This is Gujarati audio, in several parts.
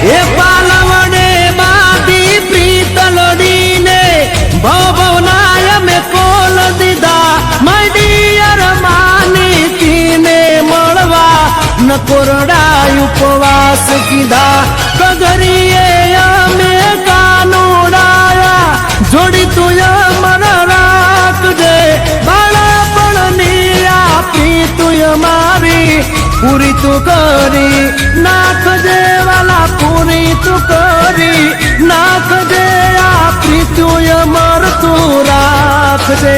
એ પાલવડે બાદી પ્રીતલડી ને ભવનાય મે કોલ દીધા મડિયર માની તીને મળવા નકોરડા ઉપવાસ કીધા કગરીએ અમે કાનુડાયા જોડી તું અમર રાખજે બાળપણની આપી તું મારી પૂરી તું કરી નાખજે વાલા પૂરી તું કરી નાખજે આપી તું અમર તું રાખજે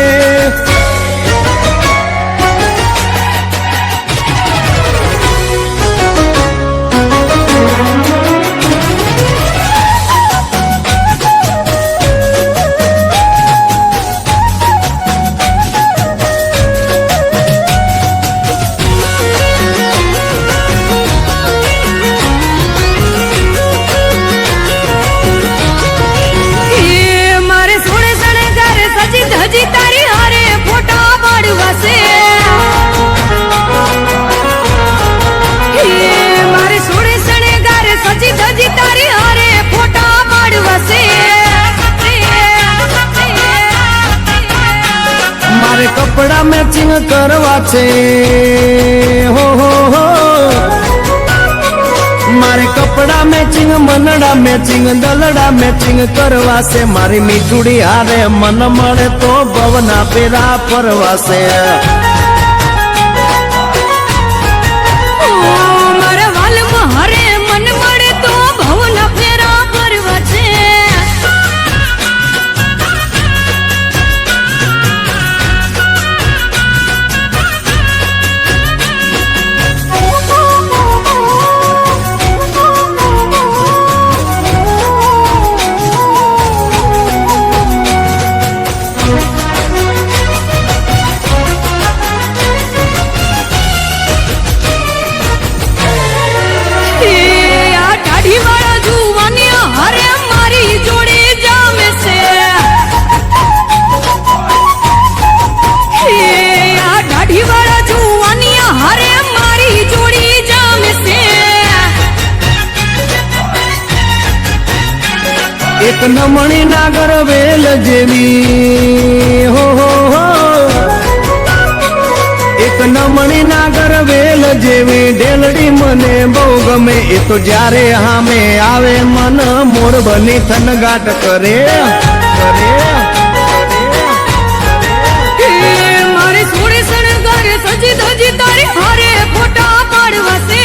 કપડા મેચિંગ કરવા છે હો મારે કપડા મેચિંગ મનડા મેચિંગ દલડા મેચિંગ કરવા છે મારી મીઠુડી હારે મન મળે તો ભવના પેરા ફરવા છે એક નમણી નાગર વેલ જેવી હો એક નમણી નાગર વેલ જેવી ઢેલડી મને બહુ ગમે એ તો જ્યારે હામે આવે મન મોર બની થનગાટ કરે મારી સોળી શણગાર સજી ધજી તારી હારે ફોટા પાડવા છે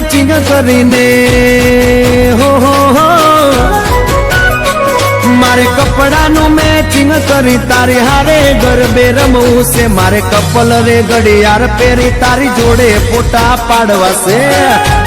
મેચિંગ કરીને હો મારે કપડાનું મેચિંગ કરી તારી હારે ગરબે રમવું છે મારે કપલ રે ઘડિયાળ પહેરી તારી જોડે ફોટા પાડવા છે